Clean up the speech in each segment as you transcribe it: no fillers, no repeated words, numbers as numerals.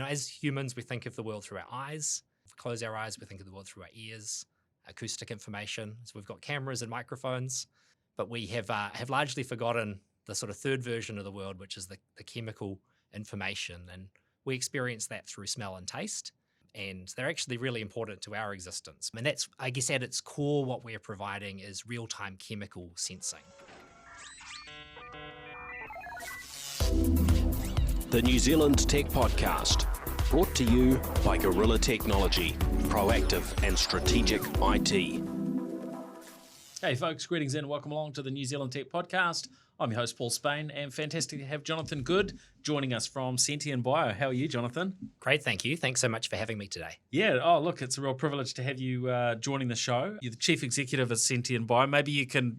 as humans, we think of the world through our eyes. If we close our eyes, we think of the world through our ears, acoustic information. So we've got cameras and microphones, but we have largely forgotten the sort of third version of the world, which is the chemical information. And we experience that through smell and taste. And they're actually really important to our existence. And that's, I guess, at its core, what we're providing is real-time chemical sensing. The New Zealand Tech Podcast, brought to you by Gorilla Technology, proactive and strategic IT. Hey folks, greetings and welcome along to the New Zealand Tech Podcast. I'm your host, Paul Spain, and fantastic to have Jonathan Good joining us from Scentian Bio. How are you, Jonathan? Great, thank you. Thanks so much for having me today. Yeah, look, it's a real privilege to have you joining the show. You're the Chief Executive at Scentian Bio. Maybe you can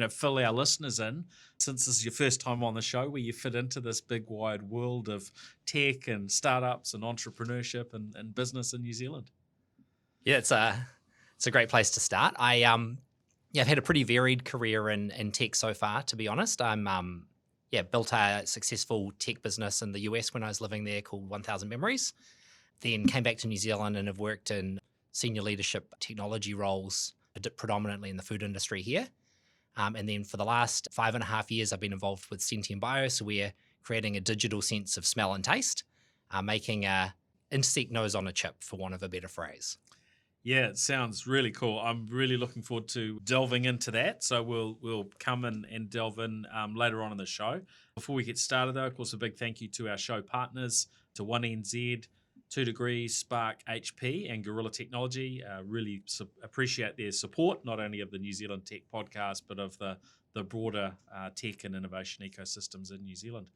fill our listeners in, since this is your first time on the show, where you fit into this big wide world of tech and startups and entrepreneurship and business in New Zealand. Yeah, it's a great place to start. I've had a pretty varied career in tech so far, to be honest. I'm built a successful tech business in the US when I was living there called 1000 Memories. Then came back to New Zealand and have worked in senior leadership technology roles, predominantly in the food industry here. And then for the last 5.5 years, I've been involved with Scentian Bio. So we're creating a digital sense of smell and taste, making a insect nose on a chip, for want of a better phrase. Yeah, it sounds really cool. I'm really looking forward to delving into that. So we'll come in and delve in later on in the show. Before we get started, though, of course, a big thank you to our show partners, to 1NZ, 2 Degrees, Spark HP, and Gorilla Technology. Really appreciate their support, not only of the New Zealand Tech Podcast, but of the broader tech and innovation ecosystems in New Zealand.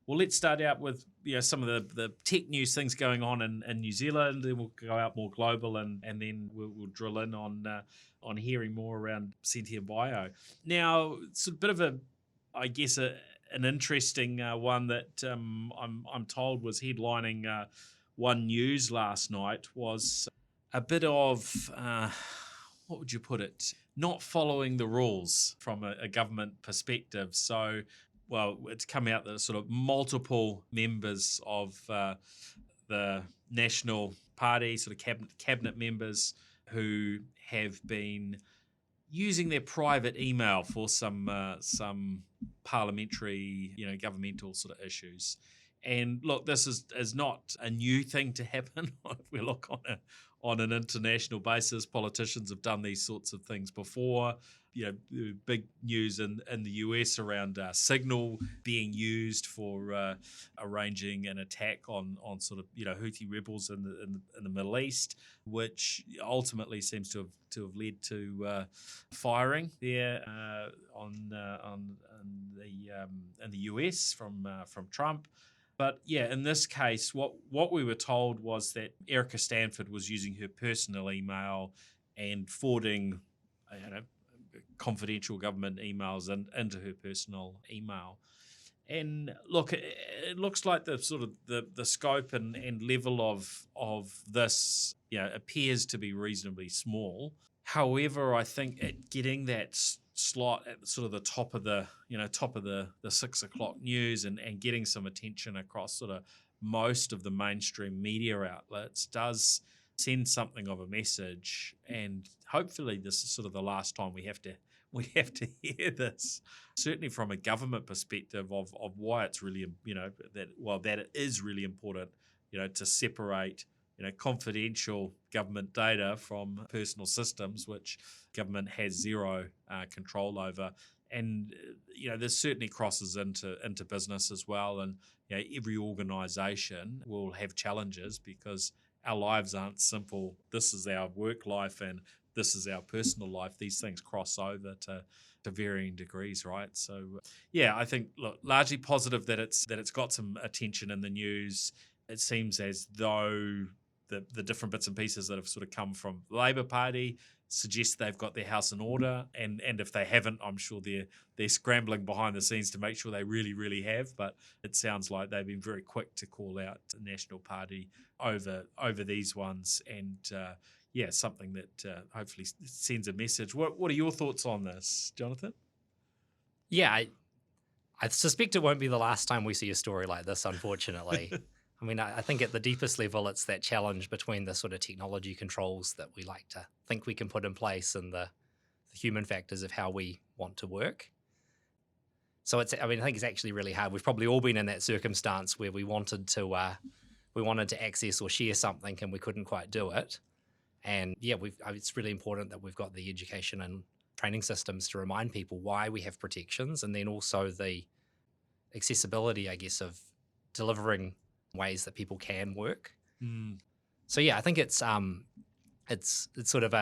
Well, let's start out with some of the tech news things going on in New Zealand. Then we'll go out more global, and then we'll drill in on hearing more around Scentian Bio. Now, it's a bit of an interesting one that I'm told was headlining One News last night, was a bit of what would you put it? Not following the rules from a government perspective. So, well, it's come out that sort of multiple members of the National Party, sort of cabinet members, who have been using their private email for some parliamentary, governmental sort of issues. And look, this is not a new thing to happen. If we look on an international basis, politicians have done these sorts of things before. Big news in the US around Signal being used for arranging an attack on sort of Houthi rebels in the Middle East, which ultimately seems to have led to firing there in the US from Trump. But yeah, in this case, what we were told was that Erica Stanford was using her personal email and forwarding, confidential government emails into her personal email. And look, it looks like the sort of the scope and level of this, appears to be reasonably small. However, I think getting that slot at sort of the top of the 6 o'clock news and getting some attention across sort of most of the mainstream media outlets does send something of a message. And hopefully this is sort of the last time we have to hear this, certainly from a government perspective of why it's really, that it is really important, to separate confidential government data from personal systems, which government has zero control over. And, this certainly crosses into business as well. And, every organisation will have challenges because our lives aren't simple. This is our work life and this is our personal life. These things cross over to varying degrees, right? So, I think, look, largely positive that it's got some attention in the news. It seems as though the different bits and pieces that have sort of come from the Labour Party suggest they've got their house in order, and if they haven't, I'm sure they're scrambling behind the scenes to make sure they really, really have. But it sounds like they've been very quick to call out the National Party over these ones, and something that hopefully sends a message. What are your thoughts on this, Jonathan? Yeah, I suspect it won't be the last time we see a story like this, unfortunately. I mean, I think at the deepest level, it's that challenge between the sort of technology controls that we like to think we can put in place and the human factors of how we want to work. So I think it's actually really hard. We've probably all been in that circumstance where we wanted to access or share something and we couldn't quite do it. And yeah, it's really important that we've got the education and training systems to remind people why we have protections, and then also the accessibility, I guess, of delivering ways that people can work. So yeah, I think it's sort of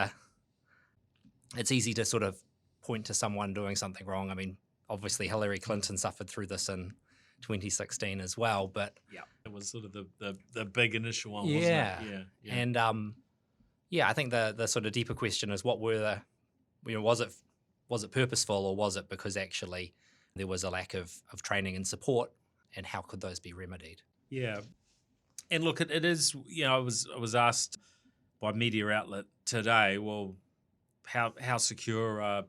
it's easy to sort of point to someone doing something wrong. I mean, obviously Hillary Clinton suffered through this in 2016 as well, but yeah, it was sort of the big initial one, wasn't it? Yeah. And I think the sort of deeper question is, what were was it purposeful, or was it because actually there was a lack of training and support, and how could those be remedied? Yeah. And look, it is, I was asked by a media outlet today, well, how secure are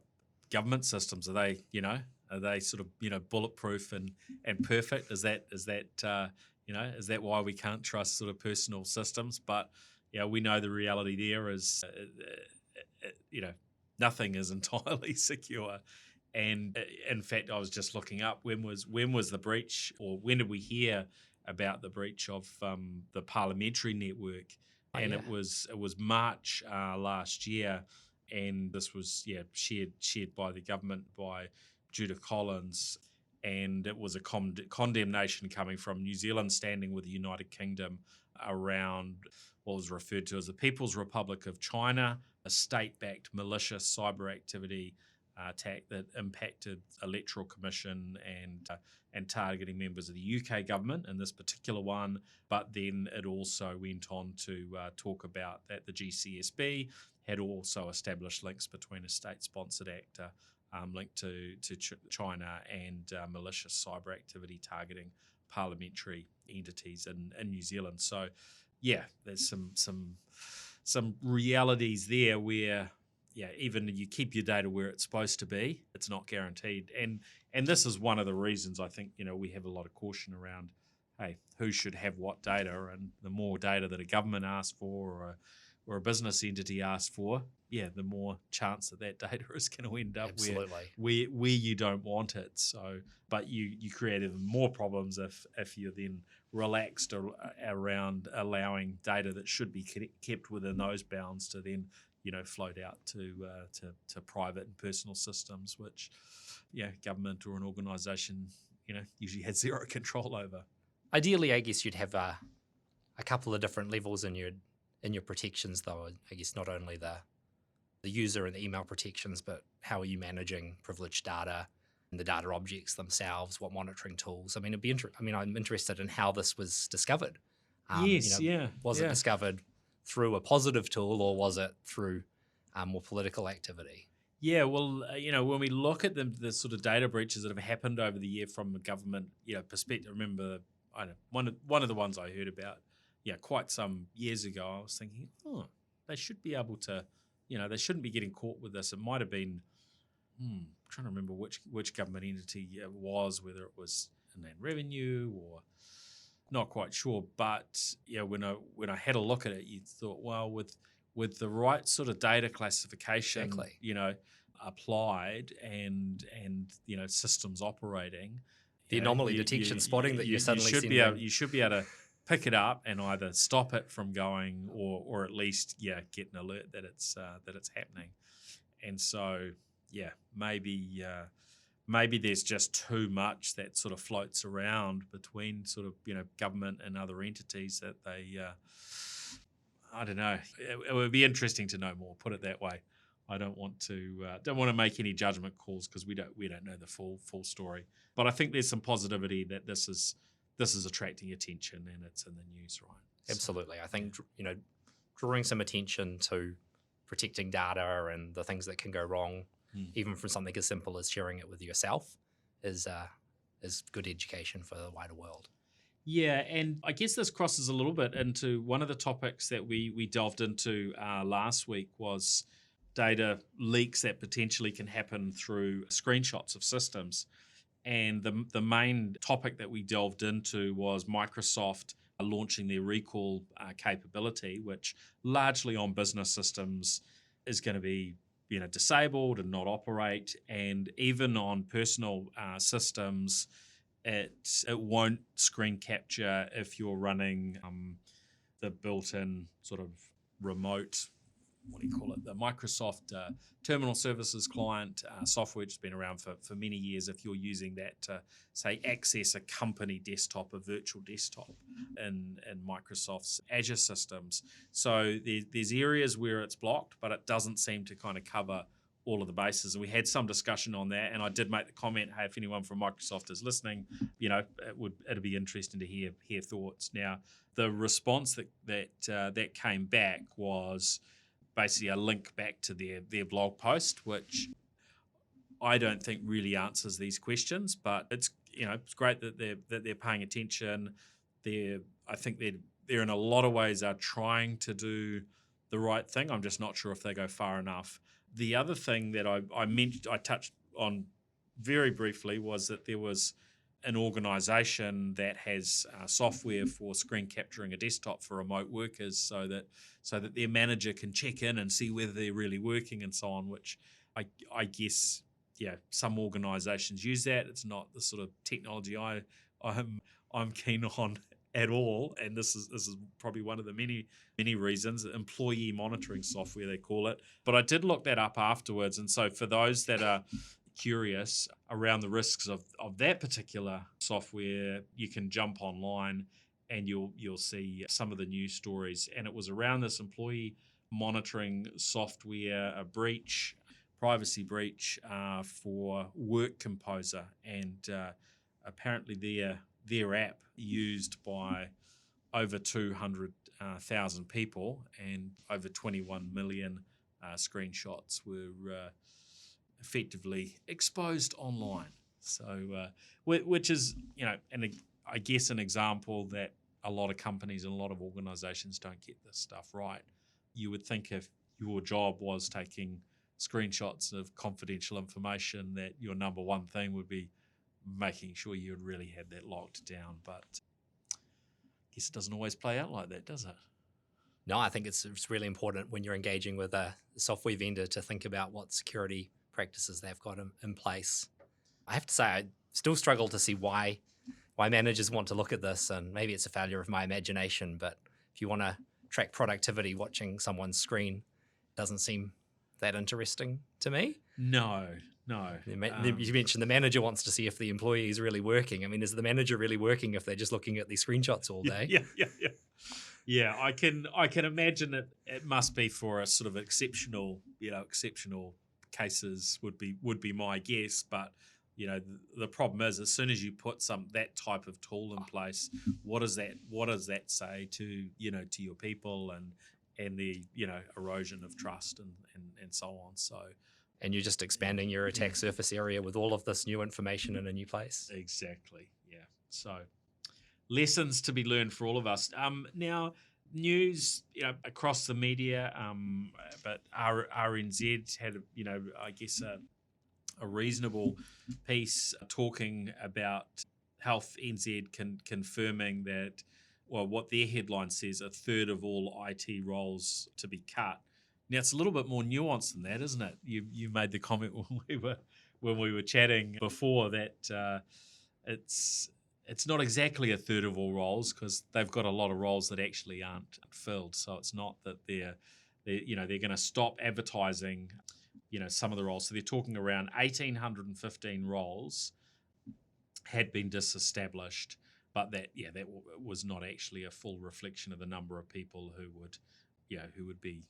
government systems? Are they sort of, bulletproof and perfect? Is that why we can't trust sort of personal systems? But, we know the reality there is, nothing is entirely secure. And in fact, I was just looking up when was the breach, or when did we hear about the breach of the parliamentary network? And it was March last year, and this was shared by the government, by Judith Collins, and it was a condemnation coming from New Zealand standing with the United Kingdom around what was referred to as the People's Republic of China, a state-backed malicious cyber activity attack that impacted Electoral Commission and targeting members of the UK government in this particular one. But then it also went on to talk about that the GCSB had also established links between a state-sponsored actor linked to China and malicious cyber activity targeting parliamentary entities in New Zealand. So, yeah, there's some realities there where, even you keep your data where it's supposed to be, it's not guaranteed. And this is one of the reasons I think, we have a lot of caution around, hey, who should have what data, and the more data that a government asks for or a business entity asks for, the more chance that data is going to end up where you don't want it. So, but you create even more problems if you're then relaxed around allowing data that should be kept within those bounds to then float out to private and personal systems, which government or an organisation usually has zero control over. Ideally, I guess you'd have a couple of different levels in your protections, though. I guess not only the user and the email protections, but how are you managing privileged data and the data objects themselves? What monitoring tools? I mean, I'm interested in how this was discovered. Was it discovered through a positive tool, or was it through more political activity? Yeah, well, when we look at the sort of data breaches that have happened over the year from a government perspective, I remember one of the ones I heard about quite some years ago. I was thinking, they should be able to, they shouldn't be getting caught with this. It might have been, I'm trying to remember which government entity it was, whether it was Inland Revenue or not quite sure. But when I had a look at it, you thought, well, with the right sort of data classification, Exactly. Applied and systems operating, The anomaly detection spotting that you suddenly you should be able to pick it up and either stop it from going or at least get an alert that it's happening. And so maybe there's just too much that sort of floats around between sort of government and other entities that they I don't know. It would be interesting to know more, put it that way. I don't want to make any judgment calls because we don't know the full story. But I think there's some positivity that this is attracting attention and it's in the news, right? Absolutely. I think drawing some attention to protecting data and the things that can go wrong, even from something as simple as sharing it with yourself, is good education for the wider world. Yeah, and I guess this crosses a little bit into one of the topics that we delved into last week was data leaks that potentially can happen through screenshots of systems. And the main topic that we delved into was Microsoft launching their recall capability, which largely on business systems is going to be disabled and not operate, and even on personal systems, it won't screen capture if you're running the built-in sort of remote, what do you call it, the Microsoft Terminal Services Client software, which has been around for many years. If you're using that to, say, access a company desktop, a virtual desktop in Microsoft's Azure systems. So there's areas where it's blocked, but it doesn't seem to kind of cover all of the bases. And we had some discussion on that, and I did make the comment, hey, if anyone from Microsoft is listening, it'd be interesting to hear thoughts. Now, the response that came back was basically a link back to their blog post, which I don't think really answers these questions, but it's great that they're paying attention. I think they're in a lot of ways are trying to do the right thing. I'm just not sure if they go far enough. The other thing that I touched on very briefly was that there was an organisation that has software for screen capturing a desktop for remote workers, so that their manager can check in and see whether they're really working and so on. Which I guess some organisations use that. It's not the sort of technology I'm keen on at all, and this is probably one of the many reasons. Employee monitoring software, they call it. But I did look that up afterwards, and so for those that are curious around the risks of that particular software, you can jump online and you'll see some of the news stories. And it was around this employee monitoring software, a privacy breach for Work Composer, and apparently their app used by over 200,000 people, and over 21 million screenshots were effectively exposed online. So, which is, and I guess an example that a lot of companies and a lot of organizations don't get this stuff right. You would think if your job was taking screenshots of confidential information, that your number one thing would be making sure you really had that locked down. But I guess it doesn't always play out like that, does it? No, I think it's really important when you're engaging with a software vendor to think about what security practices they've got in place. I have to say, I still struggle to see why managers want to look at this, and maybe it's a failure of my imagination, but if you want to track productivity, watching someone's screen doesn't seem that interesting to me. No. You mentioned the manager wants to see if the employee is really working. I mean, is the manager really working if they're just looking at these screenshots all day? Yeah, I can imagine it must be for a sort of exceptional cases would be my guess. But the problem is, as soon as you put that type of tool in place, what does that say to your people and the erosion of trust and so on. So, and you're just expanding your attack surface area with all of this new information in a new place. Exactly. Yeah. So, lessons to be learned for all of us. Now, news across the media, but RNZ had I guess a reasonable piece talking about Health NZ confirming that, well, what their headline says, a third of all IT roles to be cut. Now, it's a little bit more nuanced than that, isn't it? You made the comment when we were chatting before that it's not exactly a third of all roles, because they've got a lot of roles that actually aren't filled. So it's not that they're going to stop advertising some of the roles. So they're talking around 1,815 roles had been disestablished, but that was not actually a full reflection of the number of people who would be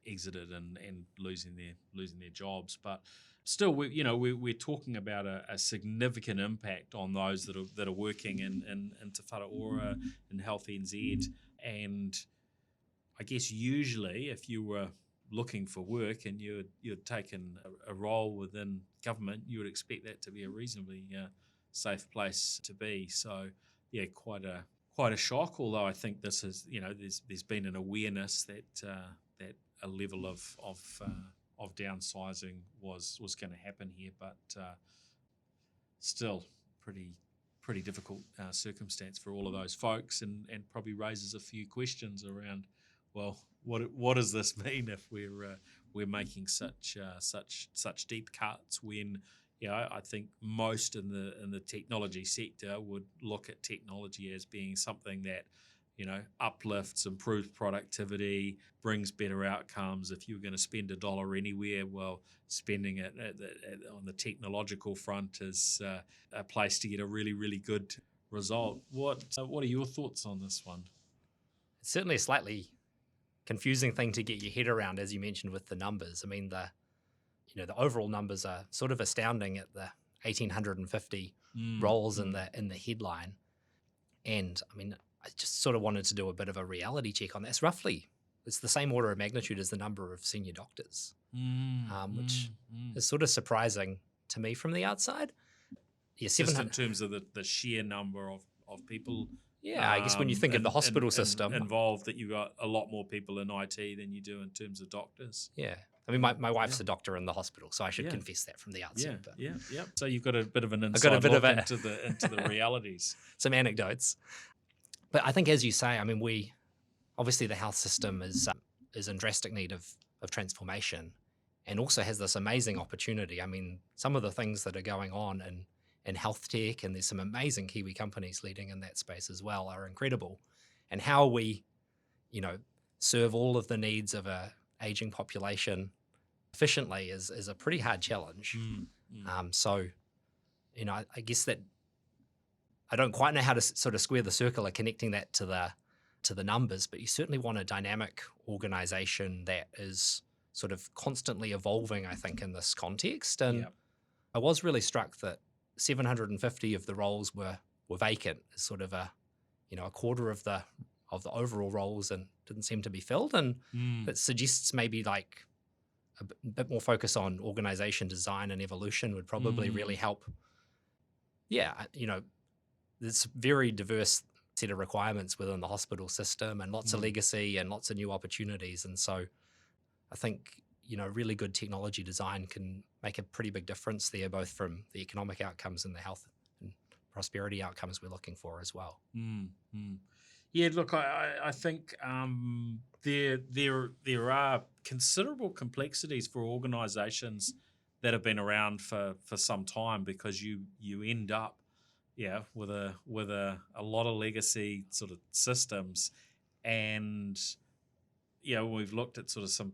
exited and losing their jobs. But still, we're talking about a significant impact on those that are working in Te Wharaora and Health NZ. And I guess usually, if you were looking for work and you'd taken a role within government, you would expect that to be a reasonably safe place to be. So, yeah, quite a shock. Although I think this is, there's been an awareness that a level of downsizing was going to happen here, but still pretty pretty difficult circumstance for all of those folks, and probably raises a few questions around, well, what does this mean if we're making such deep cuts when, I think most in the technology sector would look at technology as being something that, uplifts, improves productivity, brings better outcomes. If you're going to spend $1 anywhere, well, spending it on the technological front is a place to get a really, really good result. What are your thoughts on this one? It's certainly a slightly confusing thing to get your head around, as you mentioned, with the numbers. I mean, the overall numbers are sort of astounding at the 1,850 roles in the headline. And I mean, I just sort of wanted to do a bit of a reality check on that. It's the same order of magnitude as the number of senior doctors, which is sort of surprising to me from the outside. Yeah, just in terms of the sheer number of people. Yeah, I guess when you think of the hospital system involved, that you got a lot more people in IT than you do in terms of doctors. Yeah. I mean, my wife's a doctor in the hospital, so I should confess that from the outset. Yeah. So you've got a bit of an inside look into the realities. Some anecdotes. But I think, as you say, I mean, obviously the health system is in drastic need of transformation, and also has this amazing opportunity. I mean, some of the things that are going on in health tech, and there's some amazing Kiwi companies leading in that space as well, are incredible. And how we, serve all of the needs of a aging population efficiently is a pretty hard challenge. So, I guess that I don't quite know how to sort of square the circle of connecting that to the numbers, but you certainly want a dynamic organization that is sort of constantly evolving, I think, in this context. And I was really struck that 750 of the roles were vacant, as sort of a quarter of the overall roles, and didn't seem to be filled. And that suggests maybe like a bit more focus on organization design and evolution would probably really help. Yeah, there's very diverse set of requirements within the hospital system, and lots of legacy and lots of new opportunities. And so I think, really good technology design can make a pretty big difference there, both from the economic outcomes and the health and prosperity outcomes we're looking for as well. Yeah, look, I think there are considerable complexities for organisations that have been around for some time, because you end up with a lot of legacy sort of systems. And we've looked at sort of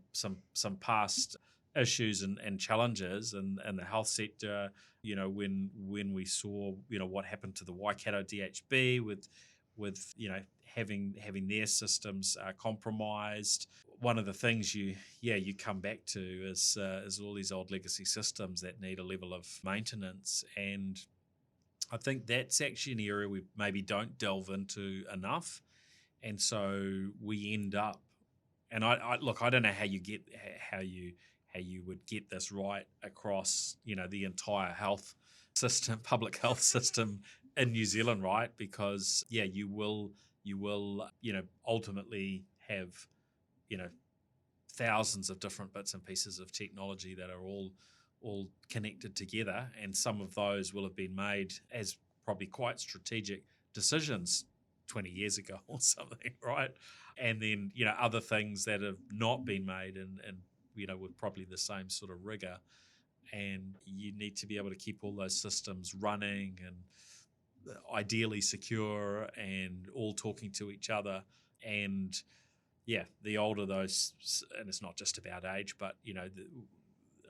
some past issues and challenges and the health sector, when we saw what happened to the Waikato DHB with having their systems compromised. One of the things you come back to is all these old legacy systems that need a level of maintenance. And I think that's actually an area we maybe don't delve into enough. And so we end up, and I don't know how you would get this right across, the entire health system, public health system in New Zealand, right? Because you will ultimately have, thousands of different bits and pieces of technology that are all connected together, and some of those will have been made as probably quite strategic decisions 20 years ago or something, right? And then other things that have not been made and with probably the same sort of rigor, and you need to be able to keep all those systems running and ideally secure and all talking to each other. And the older those, and it's not just about age, but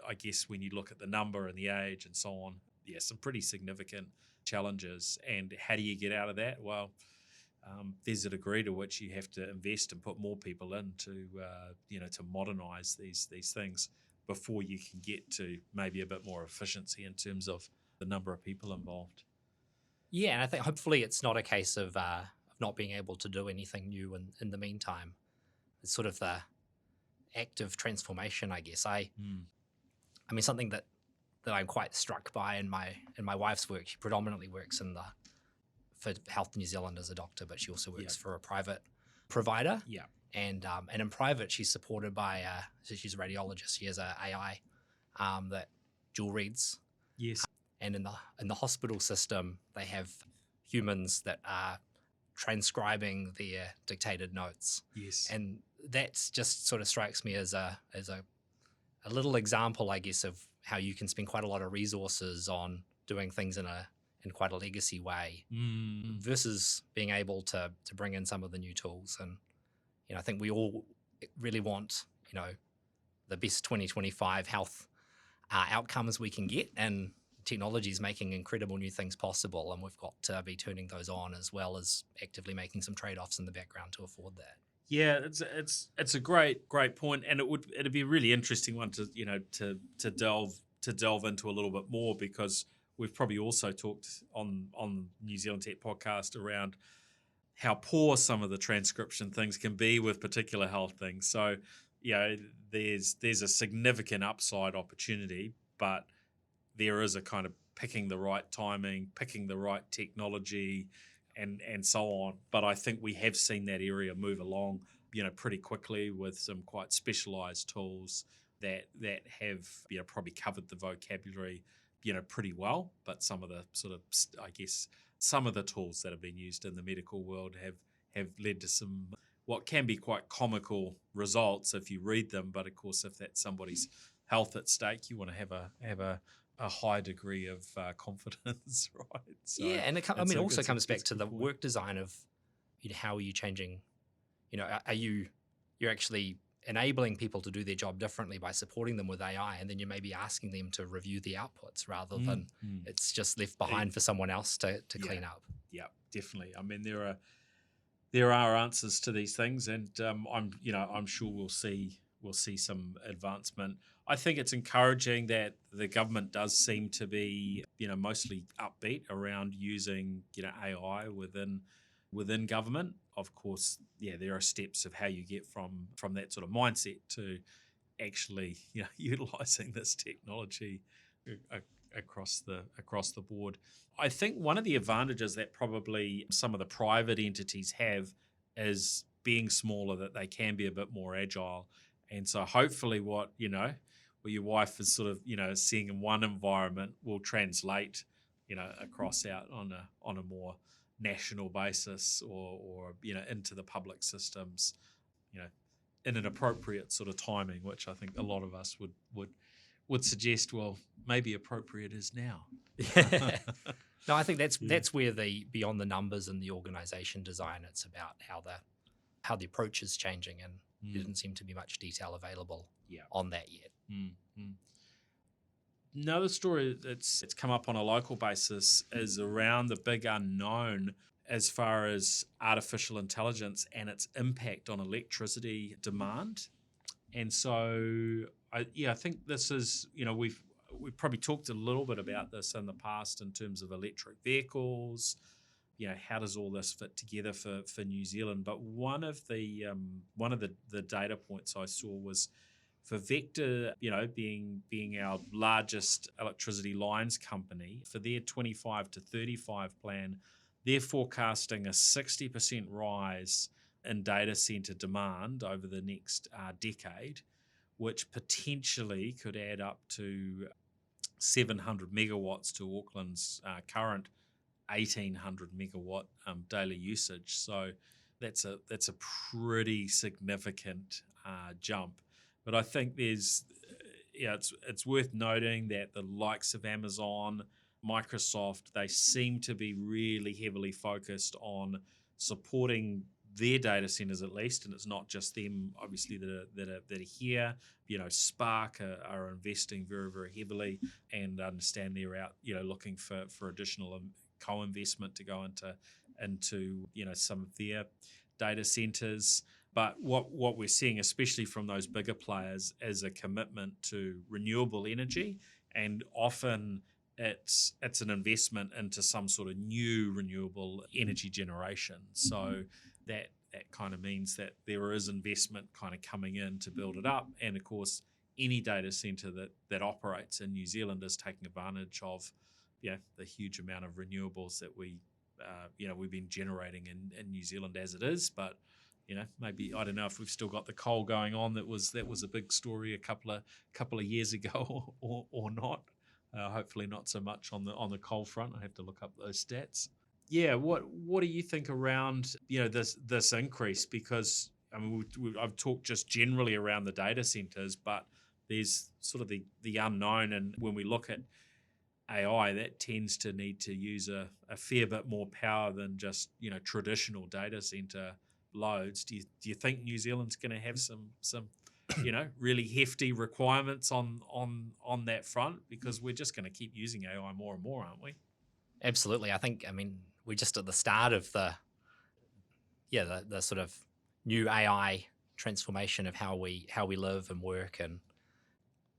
I guess when you look at the number and the age and so on, some pretty significant challenges. And how do you get out of that? Well, there's a degree to which you have to invest and put more people in to modernise these things before you can get to maybe a bit more efficiency in terms of the number of people involved. Yeah, and I think hopefully it's not a case of not being able to do anything new in the meantime. It's sort of the active transformation, I guess. I mean, something that I'm quite struck by in my wife's work. She predominantly works for Health New Zealand as a doctor, but she also works for a private provider. Yeah. And in private, she's supported by so she's a radiologist. She has a AI that dual reads. Yes. And in the hospital system, they have humans that are transcribing their dictated notes. Yes. And that's just sort of strikes me as a little example, I guess, of how you can spend quite a lot of resources on doing things in quite a legacy way versus being able to bring in some of the new tools. And I think we all really want the best 2025 health outcomes we can get, and technology is making incredible new things possible, and we've got to be turning those on as well as actively making some trade-offs in the background to afford that. Yeah, it's a great point, and it'd be a really interesting one to to delve into a little bit more, because we've probably also talked on New Zealand Tech Podcast around how poor some of the transcription things can be with particular health things. So there's a significant upside opportunity, but there is a kind of picking the right timing, picking the right technology, and so on. But I think we have seen that area move along, pretty quickly with some quite specialized tools that have probably covered the vocabulary, pretty well. But some of the sort of, I guess, some of the tools that have been used in the medical world have led to some what can be quite comical results if you read them. But of course, if that's somebody's health at stake, you want to have a high degree of confidence, right? So yeah, and it also comes back to the work design of how are you changing? Are you're actually enabling people to do their job differently by supporting them with AI, and then you may be asking them to review the outputs rather than it's just left behind for someone else to clean up. Yeah, definitely. I mean, there are answers to these things, and I'm sure we'll see some advancement. I think it's encouraging that the government does seem to be mostly upbeat around using AI within government. Of course, there are steps of how you get from that sort of mindset to actually utilizing this technology across the board. I think one of the advantages that probably some of the private entities have is being smaller, that they can be a bit more agile. And so hopefully what your wife is sort of seeing in one environment will translate across out on a more national basis or into the public systems in an appropriate sort of timing, which I think a lot of us would suggest, well, maybe appropriate is now. No, I think that's where the beyond the numbers and the organization design, it's about how the approach is changing, and there didn't seem to be much detail available on that yet. Another story that's come up on a local basis is around the big unknown as far as artificial intelligence and its impact on electricity demand. And so I think this is, we've probably talked a little bit about this in the past in terms of electric vehicles. How does all this fit together for New Zealand? But one of the data points I saw was for Vector, being our largest electricity lines company, for their 25 to 35 plan, they're forecasting a 60% rise in data center demand over the next decade, which potentially could add up to 700 megawatts to Auckland's current 1,800 megawatt daily usage. So that's a pretty significant jump. But I think there's, it's worth noting that the likes of Amazon, Microsoft, they seem to be really heavily focused on supporting their data centers at least, and it's not just them, obviously, that are here. Spark are investing very, very heavily, and understand they're out, looking for additional co-investment to go into some of their data centers. But what we're seeing, especially from those bigger players, is a commitment to renewable energy, and often it's an investment into some sort of new renewable energy generation. So that kind of means that there is investment kind of coming in to build it up. And of course, any data center that operates in New Zealand is taking advantage of the huge amount of renewables that we've been generating in New Zealand as it is. But maybe, I don't know if we've still got the coal going on. That was a big story a couple of years ago or not. Hopefully not so much on the coal front. I have to look up those stats. Yeah, what do you think around this increase? Because I mean, I've talked just generally around the data centers, but there's sort of the unknown, and when we look at AI, that tends to need to use a fair bit more power than just traditional data center loads. Do you think New Zealand's going to have some really hefty requirements on that front, because we're just going to keep using AI more and more, aren't we? Absolutely. I mean, we're just at the start of the sort of new AI transformation of how we live and work, and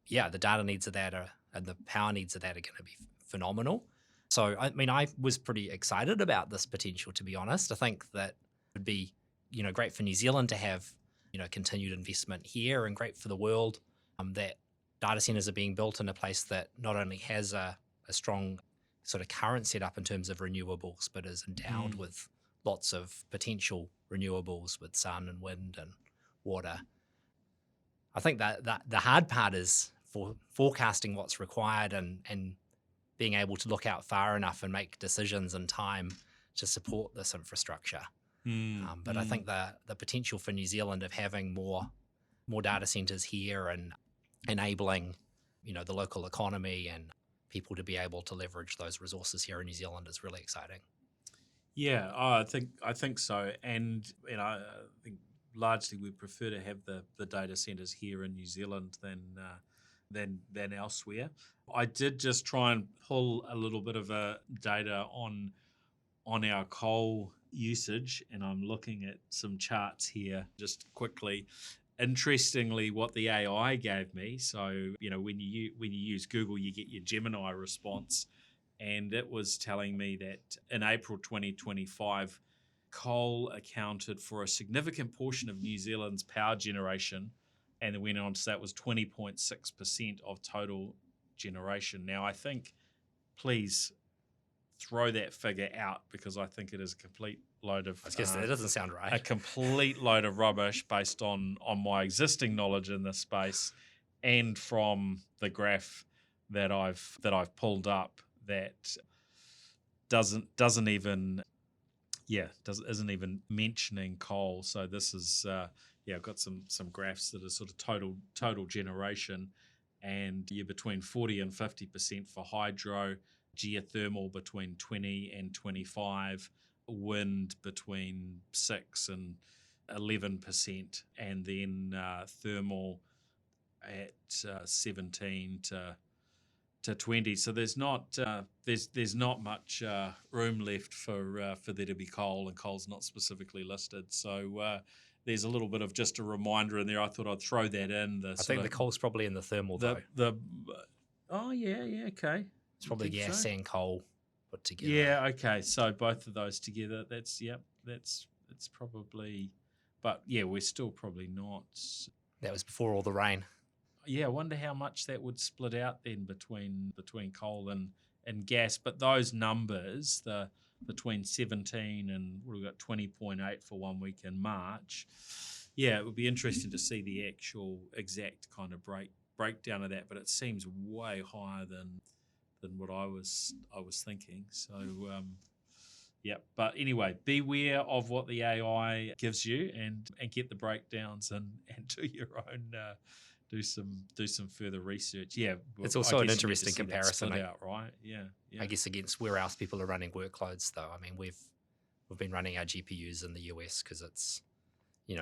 the data needs of that and the power needs of that are going to be phenomenal. So I mean, I was pretty excited about this potential, to be honest. I think that it would be great for New Zealand to have continued investment here, and great for the world that data centers are being built in a place that not only has a strong sort of current setup in terms of renewables, but is endowed with lots of potential renewables with sun and wind and water. I think that the hard part is for forecasting what's required and being able to look out far enough and make decisions in time to support this infrastructure. But I think the potential for New Zealand of having more data centers here and enabling the local economy and people to be able to leverage those resources here in New Zealand is really exciting. Yeah, I think so, and I think largely we prefer to have the data centers here in New Zealand than elsewhere. I did just try and pull a little bit of data on our coal usage, and I'm looking at some charts here just quickly. Interestingly, what the AI gave me, so when you use Google, you get your Gemini response, and it was telling me that in April 2025, coal accounted for a significant portion of New Zealand's power generation, and it went on to say it was 20.6% of total generation. Now, I think, please throw that figure out, because I think it is a complete load of... That doesn't sound right. A complete load of rubbish based on my existing knowledge in this space, and from the graph that I've pulled up that isn't even mentioning coal. So this is I've got some graphs that are sort of total generation, and you're between 40 and 50% for hydro, geothermal between 20 and 25, wind between 6 and 11%, and then thermal at 17 to 20. So there's not much room left for there to be coal, and coal's not specifically listed. So there's a little bit of just a reminder in there. I thought I'd throw that in. I think the coal's probably in the thermal though. Okay. It's probably gas and coal put together. Yeah, okay. So both of those together, that's probably, but yeah, we're still probably not. That was before all the rain. Yeah, I wonder how much that would split out then between coal and gas. But those numbers, the between 17 and we've got 20.8 for 1 week in March. Yeah, it would be interesting to see the actual exact kind of breakdown of that. But it seems way higher than what I was thinking. So yeah. But anyway, beware of what the AI gives you, and get the breakdowns and do your own. Do some further research. Yeah, it's also an interesting comparison, out, right? Yeah. I guess against where else people are running workloads, though. I mean, we've been running our GPUs in the US because it's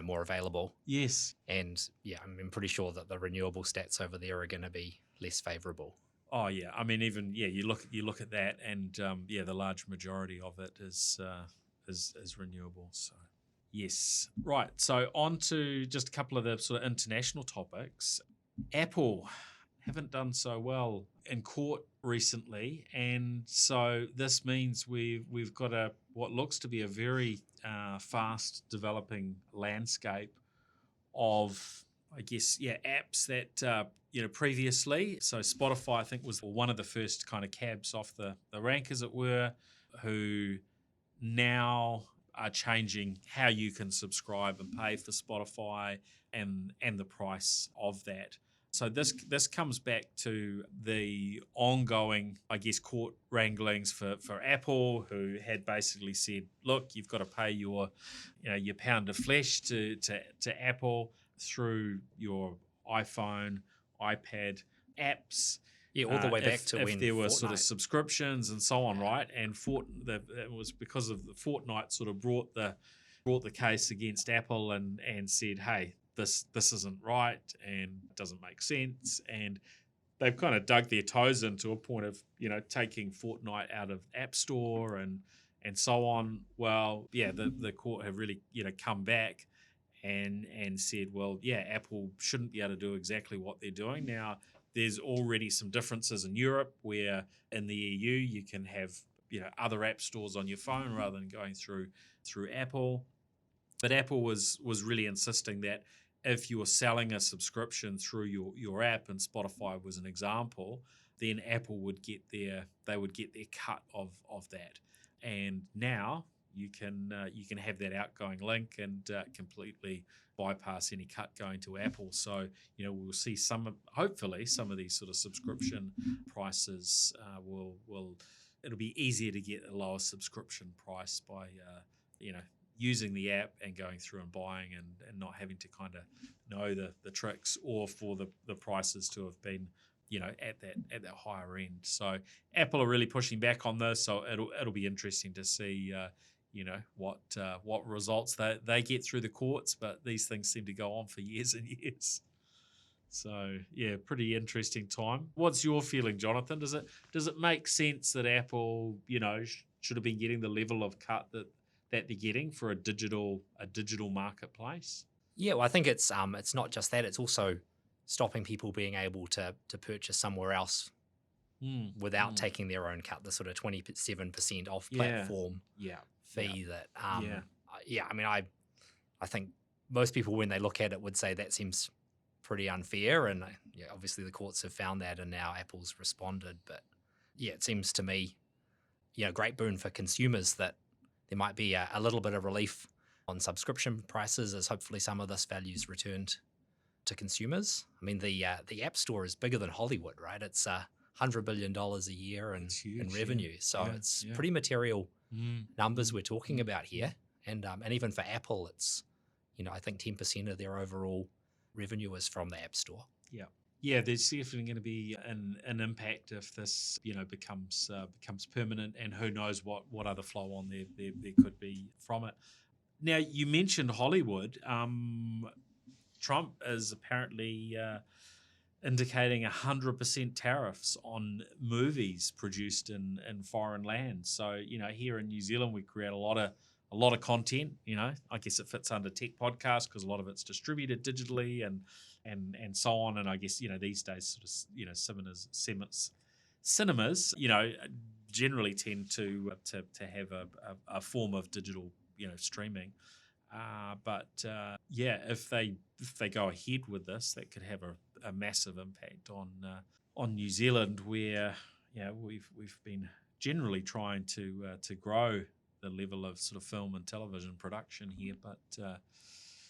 more available. Yes, and I'm pretty sure that the renewable stats over there are going to be less favourable. Oh yeah, I mean you look at that, and the large majority of it is renewable. So. Yes. Right. So on to just a couple of the sort of international topics. Apple haven't done so well in court recently, and so this means we've got what looks to be a very fast developing landscape of, I guess, apps that previously. So Spotify, I think, was one of the first kind of cabs off the rank, as it were, who now are changing how you can subscribe and pay for Spotify and the price of that. So this comes back to the ongoing, I guess, court wranglings for Apple, who had basically said, look, you've got to pay your pound of flesh to Apple through your iPhone, iPad apps. Yeah, all the way back to if when there were sort of Fortnite. subscriptions and so on, right? And it was because of the Fortnite sort of brought the case against Apple and said, hey, this isn't right and doesn't make sense. And they've kind of dug their toes into a point of, taking Fortnite out of App Store and so on. Well, yeah, the court have really, come back and said, well, yeah, Apple shouldn't be able to do exactly what they're doing. Now, there's already some differences in Europe where in the EU you can have, other app stores on your phone rather than going through Apple. But Apple was really insisting that if you were selling a subscription through your app, and Spotify was an example, then Apple would get their cut of that. And now you can have that outgoing link and completely bypass any cut going to Apple. So we'll see hopefully some of these sort of subscription prices it'll be easier to get a lower subscription price by using the app and going through and buying and not having to kind of know the tricks, or for the prices to have been at that higher end. So Apple are really pushing back on this. So it'll be interesting to see what results they get through the courts. But these things seem to go on for years and years. So yeah, pretty interesting time. What's your feeling, Jonathan? Does it make sense that Apple should have been getting the level of cut that they're getting for a digital marketplace? Yeah, well, I think it's not just that; it's also stopping people being able to purchase somewhere else without taking their own cut. The sort of 27% off platform fee that. I mean, I think most people, when they look at it, would say that seems pretty unfair, and obviously the courts have found that, and now Apple's responded. But yeah, it seems to me, great boon for consumers that there might be a little bit of relief on subscription prices as hopefully some of this value is returned to consumers. I mean, the App Store is bigger than Hollywood, right? It's $100 billion a year in revenue. So it's pretty material numbers we're talking about here. And even for Apple, it's, I think 10% of their overall revenue is from the App Store. Yeah. Yeah, there's definitely going to be an impact if this, becomes permanent, and who knows what other flow on there could be from it. Now, you mentioned Hollywood. Trump is apparently indicating 100% tariffs on movies produced in foreign lands. So, here in New Zealand, we create a lot of content. I guess it fits under Tech Podcast because a lot of it's distributed digitally and so on. And I guess these days, sort of cinemas, generally tend to have a form of digital streaming. But if they go ahead with this, that could have a massive impact on New Zealand, where we've been generally trying to grow the level of sort of film and television production here, but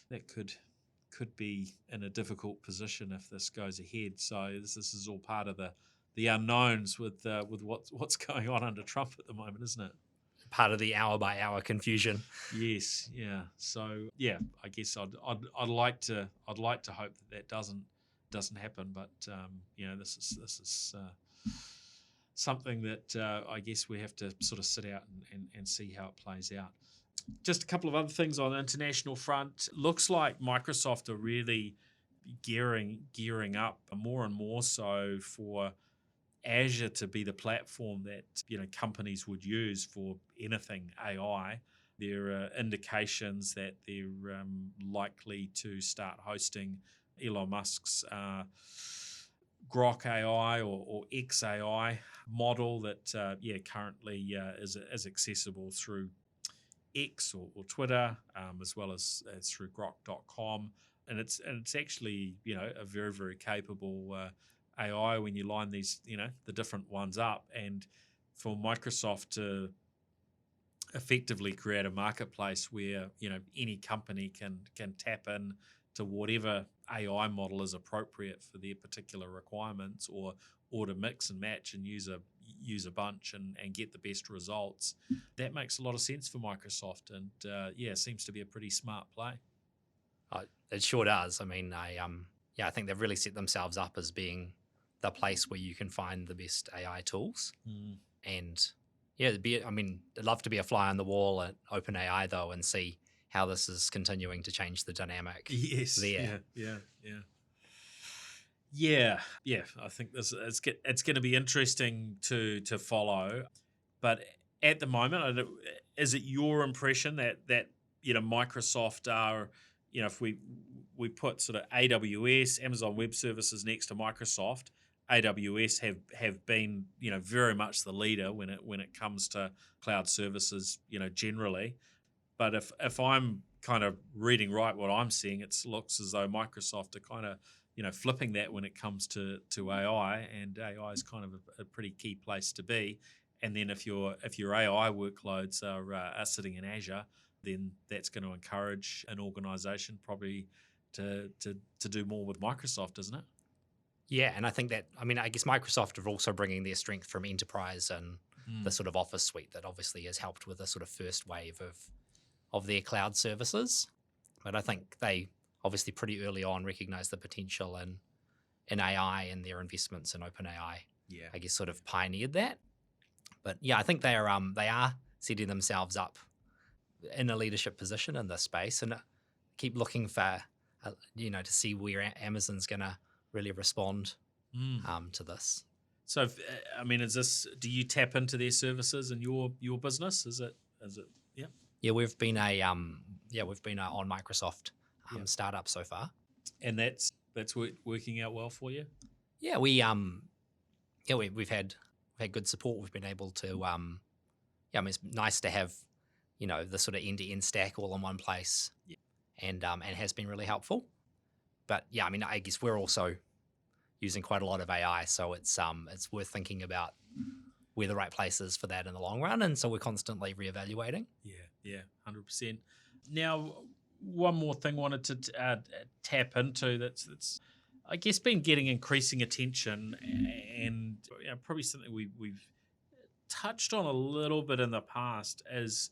that could be in a difficult position if this goes ahead. So this is all part of the unknowns with what's going on under Trump at the moment, isn't it? Part of the hour by hour confusion. Yes, yeah. So yeah, I guess I'd like to hope that doesn't happen, but this is something that I guess we have to sort of sit out and see how it plays out. Just a couple of other things on the international front. Looks like Microsoft are really gearing up more and more so for Azure to be the platform that companies would use for anything AI. There are indications that they're likely to start hosting Elon Musk's Grok AI or XAI model that currently is accessible through X or Twitter, as well as through grok.com, and it's actually a very, very capable AI when you line these the different ones up, and for Microsoft to effectively create a marketplace where any company can tap in to whatever AI model is appropriate for their particular requirements, or to mix and match and use a bunch and get the best results. That makes a lot of sense for Microsoft, and seems to be a pretty smart play. It sure does. I mean, I think they've really set themselves up as being the place where you can find the best AI tools. And I'd love to be a fly on the wall at OpenAI though, and see how this is continuing to change the dynamic. Yes. There. Yeah. I think it's going to be interesting to follow. But at the moment, is it your impression that Microsoft are, if we put sort of AWS, Amazon Web Services next to Microsoft, AWS have been very much the leader when it comes to cloud services generally. But if I'm kind of reading right what I'm seeing, it looks as though Microsoft are kind of flipping that when it comes to AI, and AI is kind of a pretty key place to be. And then if your AI workloads are sitting in Azure, then that's going to encourage an organization probably to do more with Microsoft, isn't it? Yeah, and I think that, I guess Microsoft are also bringing their strength from enterprise and the sort of Office suite that obviously has helped with the sort of first wave of their cloud services. But I think they obviously pretty early on recognized the potential in AI, and their investments in OpenAI, I guess, sort of pioneered that. But yeah, I think they are setting themselves up in a leadership position in this space, and keep looking for, to see where Amazon's going to really respond to this. So, is this? Do you tap into their services in your business? Is it? Yeah. Yeah, we've been on Microsoft startup so far, and that's working out well for you. Yeah, we've had good support. We've been able to. It's nice to have, the sort of end-to-end stack all in one place, and has been really helpful. But yeah, I guess we're also using quite a lot of AI, so it's worth thinking about where the right place is for that in the long run, and so we're constantly reevaluating. Yeah, 100%. Now, one more thing I wanted to tap into that's I guess been getting increasing attention, and probably something we've touched on a little bit in the past, is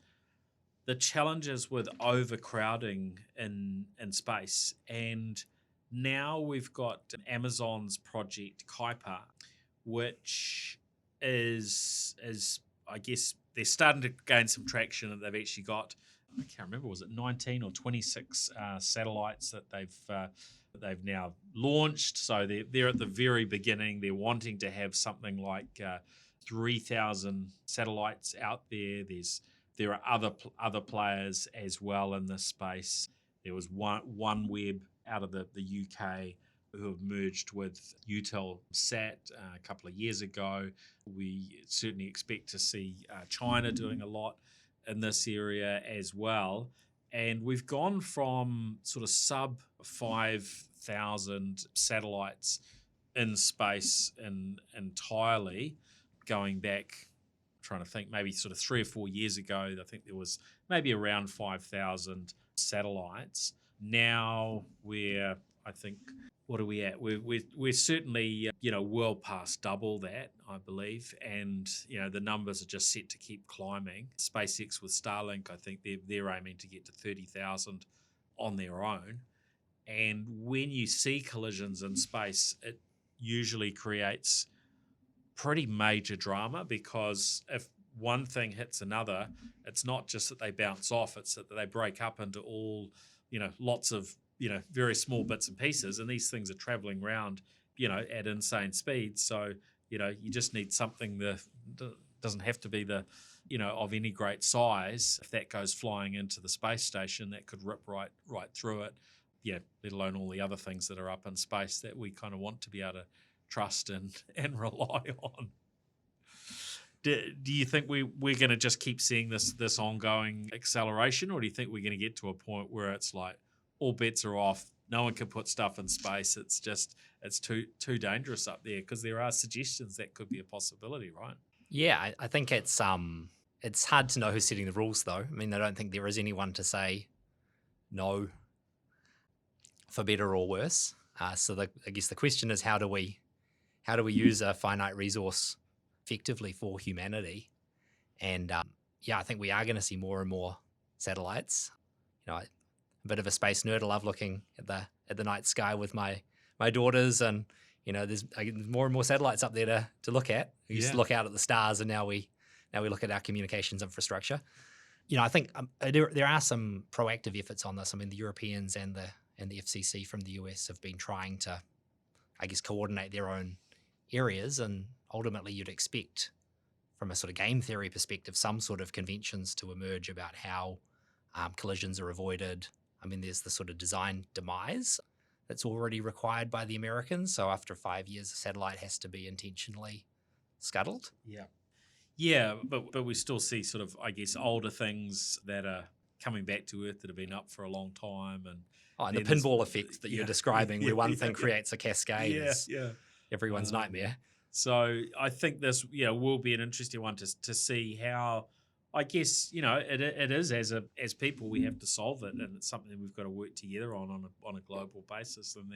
the challenges with overcrowding in space. And now we've got Amazon's Project Kuiper, which is I guess they're starting to gain some traction, and they've actually got, I can't remember, was it 19 or 26 satellites that they've now launched. So they're at the very beginning. They're wanting to have something like 3,000 satellites out there. There are other players as well in this space. There was OneWeb out of the UK who have merged with Eutelsat a couple of years ago. We certainly expect to see China doing a lot in this area as well. And we've gone from sort of sub 5,000 satellites in space entirely, going back, trying to think, maybe sort of 3 or 4 years ago, I think there was maybe around 5,000 satellites. Now I think, what are we at? We're certainly well past double that, I believe, and the numbers are just set to keep climbing. SpaceX with Starlink, I think they're aiming to get to 30,000 on their own. And when you see collisions in space, it usually creates pretty major drama, because if one thing hits another, it's not just that they bounce off, it's that they break up into all, lots of very small bits and pieces, and these things are traveling around, at insane speeds. So, you just need something that doesn't have to be of any great size. If that goes flying into the space station, that could rip right through it. Yeah, let alone all the other things that are up in space that we kind of want to be able to trust and rely on. Do you think we're going to just keep seeing this ongoing acceleration, or do you think we're going to get to a point where it's like all bets are off, no one can put stuff in space, it's too dangerous up there? Because there are suggestions that could be a possibility, right? Yeah, I think it's hard to know who's setting the rules, though. I don't think there is anyone to say no. for better or worse. I guess the question is, how do we use a finite resource effectively for humanity? And I think we are going to see more and more satellites. I'm a bit of a space nerd. I love looking at the night sky with my daughters, and there's more and more satellites up there to look at. We used to look out at the stars, and now we look at our communications infrastructure. I think there are some proactive efforts on this. I mean, the Europeans and the FCC from the US have been trying to, I guess, coordinate their own areas, and ultimately you'd expect, from a sort of game theory perspective, some sort of conventions to emerge about how collisions are avoided. I mean, there's the sort of design demise that's already required by the Americans. So after 5 years, a satellite has to be intentionally scuttled. Yeah, but we still see sort of, I guess, older things that are coming back to Earth that have been up for a long time. And the pinball effect that you're describing, where one thing creates a cascade, is everyone's nightmare. So I think this will be an interesting one to see how, I guess, it is as people we have to solve it, and it's something that we've got to work together on a global basis. And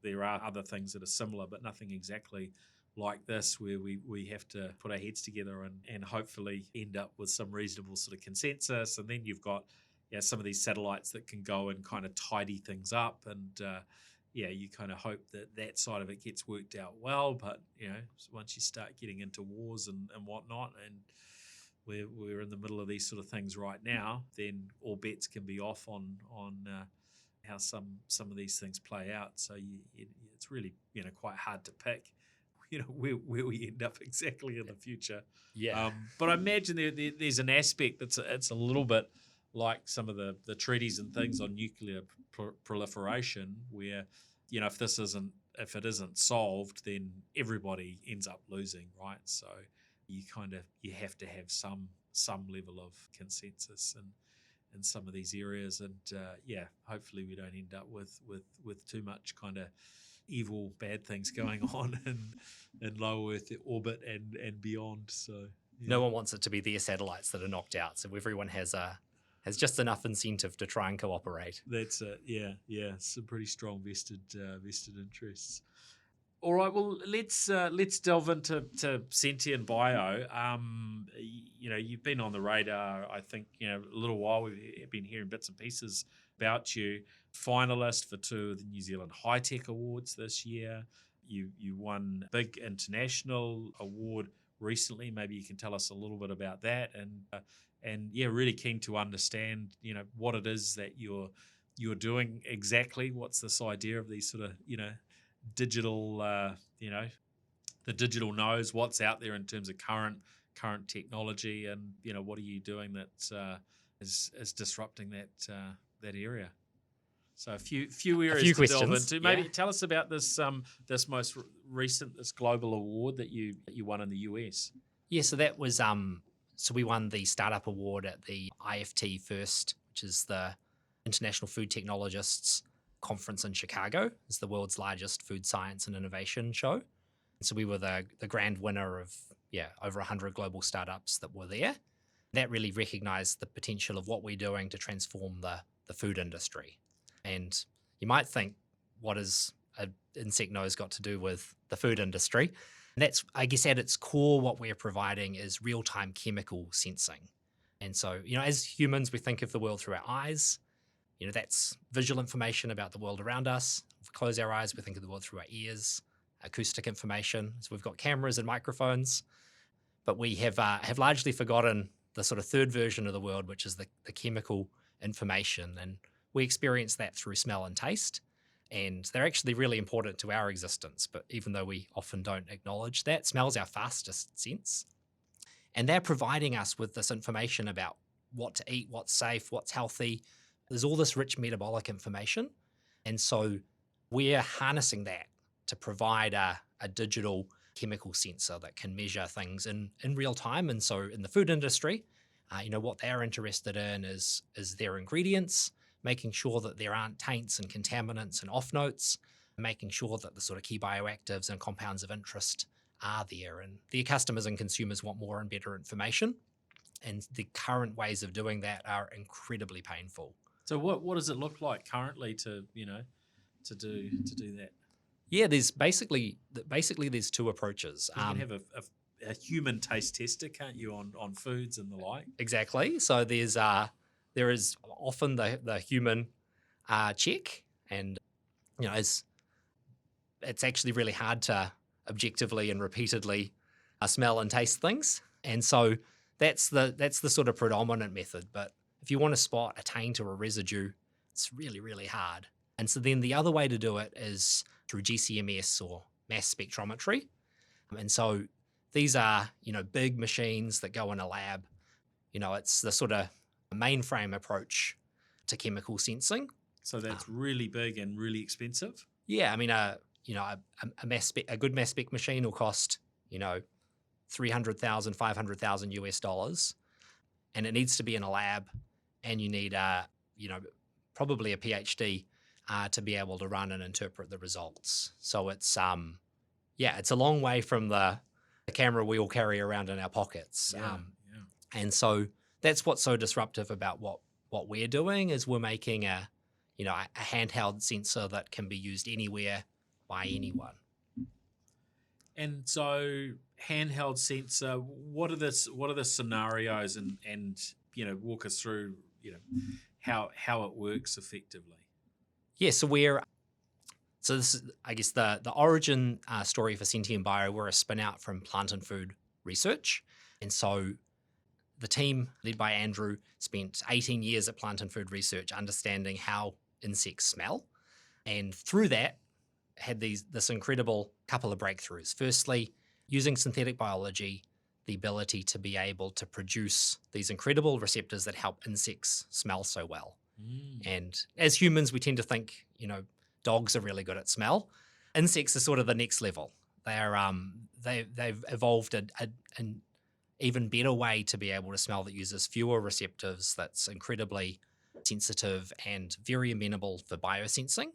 there are other things that are similar, but nothing exactly like this, where we have to put our heads together and hopefully end up with some reasonable sort of consensus. And then you've got some of these satellites that can go and kind of tidy things up, and you kind of hope that side of it gets worked out well. But once you start getting into wars and whatnot, and we're in the middle of these sort of things right now, then all bets can be off on how some of these things play out. So it's really quite hard to pick where we end up exactly in the future. But I imagine there's an aspect it's a little bit like some of the treaties and things on nuclear proliferation, where if it isn't solved, then everybody ends up losing, right? So you have to have some level of consensus in some of these areas, and hopefully we don't end up with too much kind of evil, bad things going on in low Earth orbit and beyond. So no one wants it to be their satellites that are knocked out. So everyone has just enough incentive to try and cooperate. That's it. Yeah. Some pretty strong vested interests. All right. Well, let's delve into Scentian Bio. You've been on the radar, I think, a little while. We've been hearing bits and pieces about you. Finalist for 2 of the New Zealand High Tech Awards this year. You won a big international award recently. Maybe you can tell us a little bit about that, and really keen to understand what it is that you're doing exactly. What's this idea of these sort of digital the digital nose? What's out there in terms of current technology, and what are you doing that is disrupting that area? So a few areas to delve into. Maybe tell us about this most recent, this global award that you won in the US. Yeah, so that was so we won the Startup Award at the IFT First, which is the International Food Technologists Conference in Chicago. It's the world's largest food science and innovation show. And so we were the grand winner of over 100 global startups that were there. That really recognized the potential of what we're doing to transform the food industry. And you might think, what has an insect nose got to do with the food industry? And that's, I guess, at its core, what we're providing is real-time chemical sensing. And so, as humans, we think of the world through our eyes. That's visual information about the world around us. If we close our eyes, we think of the world through our ears. Acoustic information. So we've got cameras and microphones. But we have largely forgotten the sort of third version of the world, which is the chemical information. And we experience that through smell and taste, and they're actually really important to our existence. But even though we often don't acknowledge that, smell's our fastest sense. And they're providing us with this information about what to eat, what's safe, what's healthy. There's all this rich metabolic information. And so we're harnessing that to provide a digital chemical sensor that can measure things in real time. And so in the food industry, what they're interested in is their ingredients, making sure that there aren't taints and contaminants and off notes, making sure that the sort of key bioactives and compounds of interest are there. And their customers and consumers want more and better information. And the current ways of doing that are incredibly painful. So what does it look like currently to to do that? Yeah, there's basically there's two approaches. You can have a human taste tester, can't you, on foods and the like? Exactly. So there is often the human check, and it's actually really hard to objectively and repeatedly smell and taste things, and so that's the sort of predominant method. But if you want to spot a taint or a residue, it's really, really hard. And so then the other way to do it is through GCMS or mass spectrometry. And so these are, big machines that go in a lab. It's the sort of mainframe approach to chemical sensing. So that's really big and really expensive. Yeah, I mean, a good mass spec machine will cost, $300,000, $500,000 US, and it needs to be in a lab, and you need probably a PhD to be able to run and interpret the results. So it's it's a long way from the camera we all carry around in our pockets. And so that's what's so disruptive about what we're doing is we're making a handheld sensor that can be used anywhere by anyone. And so handheld sensor, what are the scenarios and walk us through how it works effectively? Yeah, so this is, I guess, the origin story for Scentian Bio. We're a spin out from plant and food research, and so the team led by Andrew spent 18 years at plant and food research understanding how insects smell, and through that had this incredible couple of breakthroughs. Firstly, using synthetic biology, the ability to be able to produce these incredible receptors that help insects smell so well. And as humans, we tend to think, dogs are really good at smell. Insects are sort of the next level. They've evolved an even better way to be able to smell that uses fewer receptors, that's incredibly sensitive and very amenable for biosensing.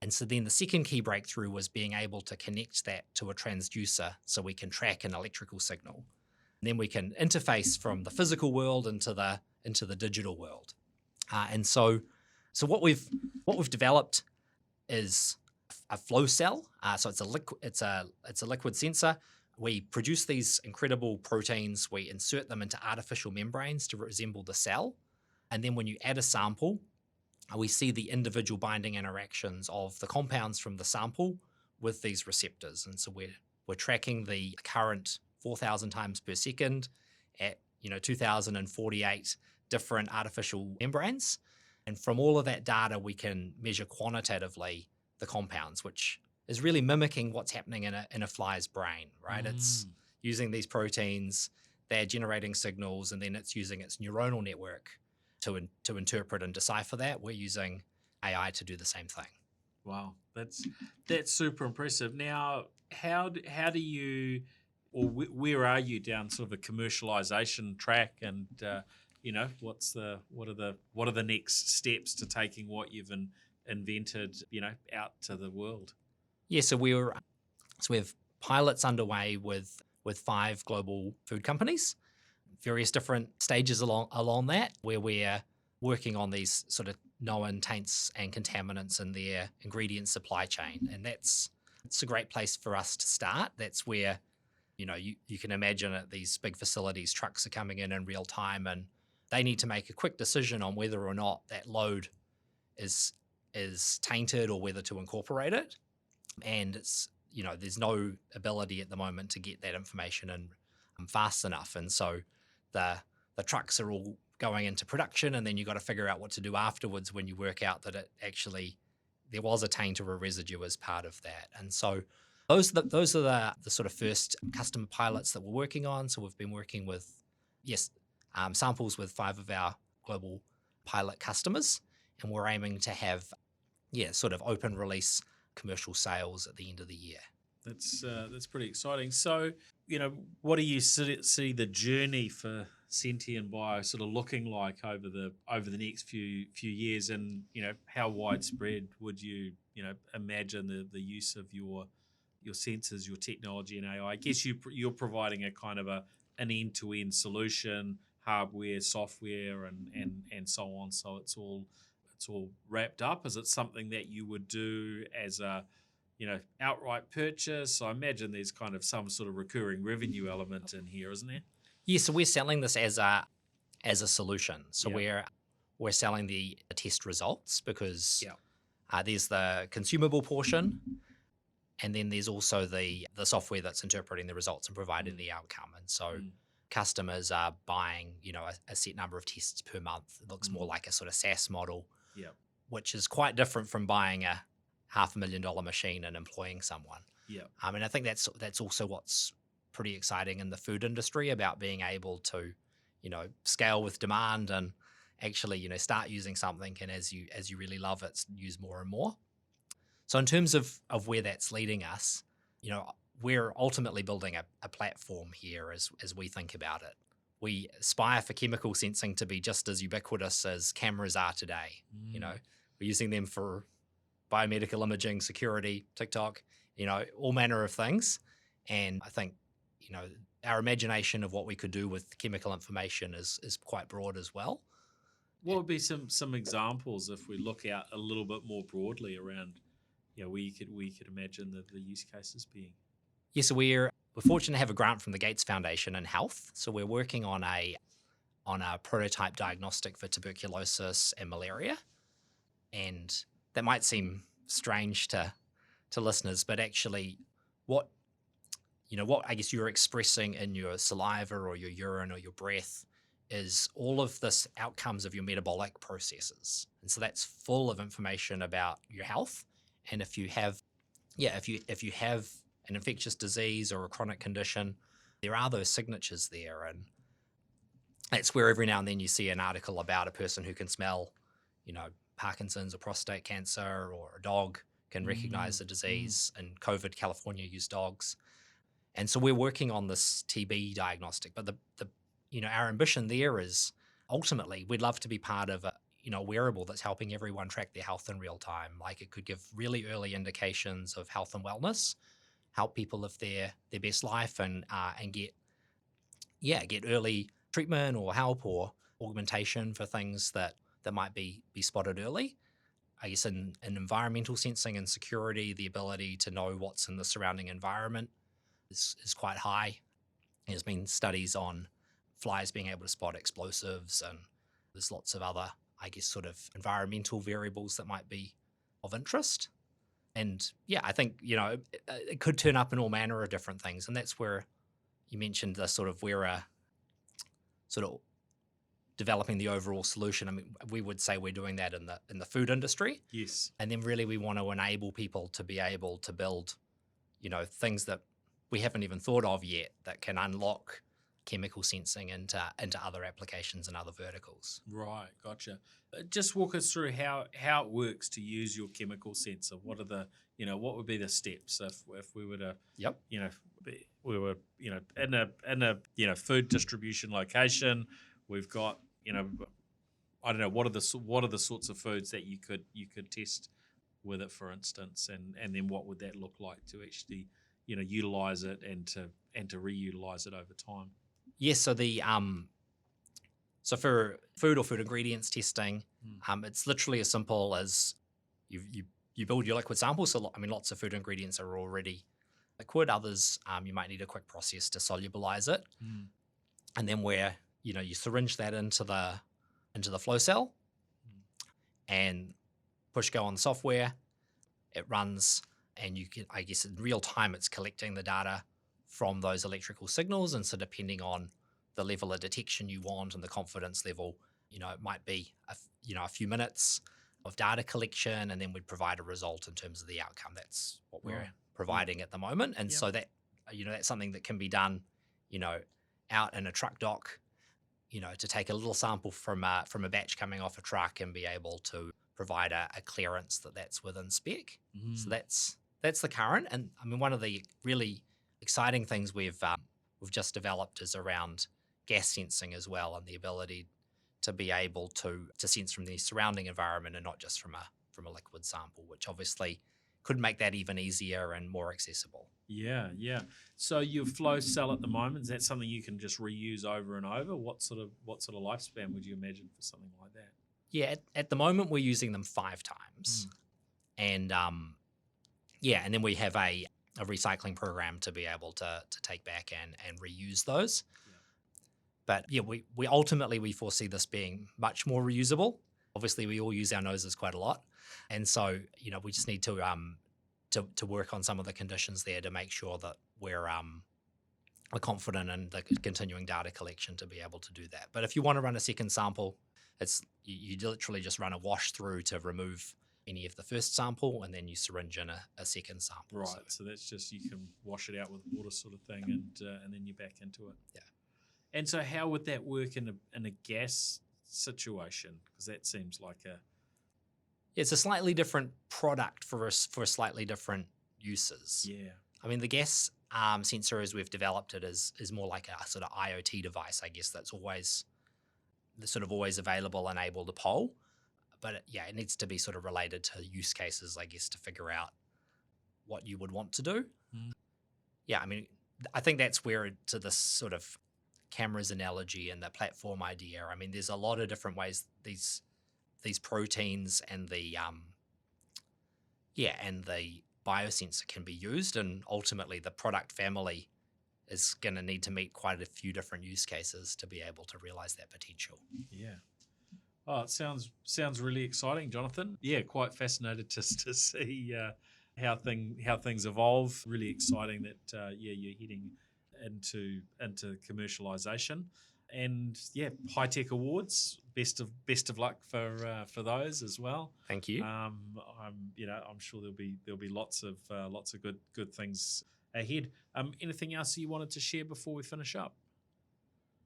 And so then the second key breakthrough was being able to connect that to a transducer so we can track an electrical signal. And then we can interface from the physical world into the digital world. And so what we've developed is a flow cell. So it's a liquid sensor. We produce these incredible proteins. We insert them into artificial membranes to resemble the cell. And then when you add a sample, we see the individual binding interactions of the compounds from the sample with these receptors. And so we're tracking the current 4,000 times per second at 2,048 different artificial membranes. And from all of that data, we can measure quantitatively the compounds, which is really mimicking what's happening in a fly's brain, right? It's using these proteins, they're generating signals, and then it's using its neuronal network to interpret and decipher that. We're using AI to do the same thing. Wow, that's super impressive. Now, how do you, or where are you down sort of a commercialization track, and what are the next steps to taking what you've invented out to the world? Yeah, so we have pilots underway with 5 global food companies, various different stages along that, where we're working on these sort of known taints and contaminants in their ingredient supply chain. And it's a great place for us to start. That's where, you can imagine at these big facilities, trucks are coming in real time, and they need to make a quick decision on whether or not that load is tainted or whether to incorporate it. And it's, there's no ability at the moment to get that information in fast enough. And so the trucks are all going into production, and then you've got to figure out what to do afterwards when you work out that there was a taint or a residue as part of that. And so those are the sort of first customer pilots that we're working on. So we've been working with samples with 5 of our global pilot customers, and we're aiming to have sort of open release commercial sales at the end of the year. That's pretty exciting. So, what do you see the journey for Scentian Bio sort of looking like over the next few years, and how widespread would you imagine the use of your sensors, your technology, and AI? I guess you're providing a kind of an end-to-end solution, hardware, software, and so on. So it's it's all wrapped up? Is it something that you would do as a outright purchase? I imagine there's kind of some sort of recurring revenue element in here, isn't there? Yeah, so we're selling this as a solution. So Yeah. we're selling the test results because Yeah. there's the consumable portion, and then there's also the software that's interpreting the results and providing the outcome. And so customers are buying, a set number of tests per month. It looks more like a sort of SaaS model, Yeah. which is quite different from buying a $500,000 machine and employing someone. Yeah. And I think that's also what's pretty exciting in the food industry about being able to, scale with demand and actually, start using something, and as you really love it, use more and more. So in terms of where that's leading us, we're ultimately building a platform here as we think about it. We aspire for chemical sensing to be just as ubiquitous as cameras are today. We're using them for biomedical imaging, security, TikTok, all manner of things. And I think, our imagination of what we could do with chemical information is quite broad as well. What would be some examples if we look out a little bit more broadly around, where you could imagine the use cases being? Yeah, so we're fortunate to have a grant from the Gates Foundation in health. So we're working on a prototype diagnostic for tuberculosis and malaria. And that might seem strange to listeners, but actually what I guess you're expressing in your saliva or your urine or your breath is all of this outcomes of your metabolic processes. And so that's full of information about your health. And if you have an infectious disease or a chronic condition, there are those signatures there. And that's where every now and then you see an article about a person who can smell, Parkinson's or prostate cancer, or a dog can recognize the disease. And COVID, California used dogs. And so we're working on this TB diagnostic. But our ambition there is ultimately we'd love to be part of a wearable that's helping everyone track their health in real time. Like, it could give really early indications of health and wellness, help people live their best life, and get early treatment or help or augmentation for things that might be spotted early. I guess in environmental sensing and security, the ability to know what's in the surrounding environment is quite high. There's been studies on flies being able to spot explosives, and there's lots of other, I guess, sort of environmental variables that might be of interest. And I think, it could turn up in all manner of different things. And that's where you mentioned the sort of we're sort of developing the overall solution. I mean, we would say we're doing that in the food industry. Yes. And then really we want to enable people to be able to build, things that we haven't even thought of yet that can unlock chemical sensing into other applications and other verticals. Right, gotcha. Just walk us through how it works to use your chemical sensor. What are the what would be the steps if we were to we were in a food distribution location. We've got I don't know, what are the sorts of foods that you could test with it, for instance, and then what would that look like to actually utilize it and to reutilize it over time? Yes, so so for food or food ingredients testing, it's literally as simple as you build your liquid sample. So lots of food ingredients are already liquid. Others you might need a quick process to solubilize it, and then where you syringe that into the flow cell and push go on the software. It runs, and you can, I guess, in real time, it's collecting the data from those electrical signals. And so depending on the level of detection you want and the confidence level, it might be a few minutes of data collection, and then we'd provide a result in terms of the outcome. That's what we're providing at the moment. And so that, that's something that can be done, out in a truck dock, to take a little sample from a batch coming off a truck and be able to provide a clearance that's within spec. So that's the current. And I mean, one of the really exciting things we've just developed is around gas sensing as well, and the ability to be able to sense from the surrounding environment and not just from a liquid sample, which obviously could make that even easier and more accessible. Yeah. So your flow cell at the moment, is that something you can just reuse over and over? What sort of lifespan would you imagine for something like that? Yeah, at the moment we're using them 5 times, and and then we have a recycling program to be able to take back and reuse those. Yeah. But yeah, we ultimately foresee this being much more reusable. Obviously, we all use our noses quite a lot, and so we just need to work on some of the conditions there to make sure that we're confident in the continuing data collection to be able to do that. But if you want to run a second sample, you literally just run a wash through to remove any of the first sample, and then you syringe in a second sample. Right. So that's just, you can wash it out with water sort of thing, and then you're back into it. Yeah. And so how would that work in a gas situation? Because that seems like It's a slightly different product for slightly different uses. yeah. I mean, the gas sensor as we've developed it is more like a sort of IoT device, I guess, that's always available and able to poll. But it needs to be sort of related to use cases, I guess, to figure out what you would want to do. Mm. Yeah, I mean, I think that's where to this sort of cameras analogy and the platform idea. I mean, there's a lot of different ways these proteins and the biosensor can be used, and ultimately the product family is going to need to meet quite a few different use cases to be able to realize that potential. Yeah. Oh, it sounds really exciting, Jonathan. Yeah, quite fascinated to see how things evolve. Really exciting that you're heading into commercialization, and High Tech Awards. Best of luck for those as well. Thank you. I'm sure there'll be lots of good things ahead. Anything else you wanted to share before we finish up?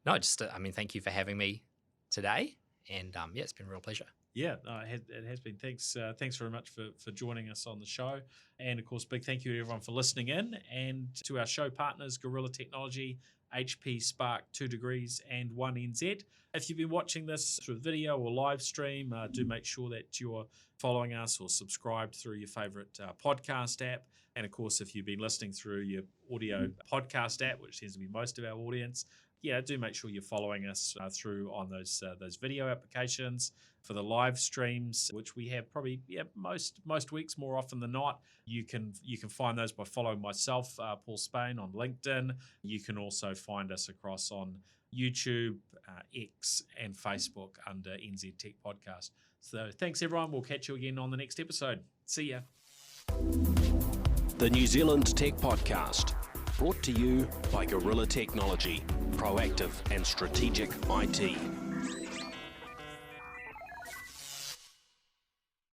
No, just thank you for having me today, and it's been a real pleasure. Yeah, it has been. Thanks very much for joining us on the show. And of course, big thank you to everyone for listening in, and to our show partners, Gorilla Technology, HP Spark, 2 Degrees, and 1NZ. If you've been watching this through video or live stream, do make sure that you're following us or subscribed through your favorite podcast app. And of course, if you've been listening through your audio podcast app, which tends to be most of our audience, do make sure you're following us through on those video applications. For the live streams, which we have probably most weeks, more often than not, you can find those by following myself, Paul Spain, on LinkedIn. You can also find us across on YouTube, X, and Facebook under NZ Tech Podcast. So thanks everyone. We'll catch you again on the next episode. See ya. The New Zealand Tech Podcast, brought to you by Gorilla Technology, proactive and strategic IT.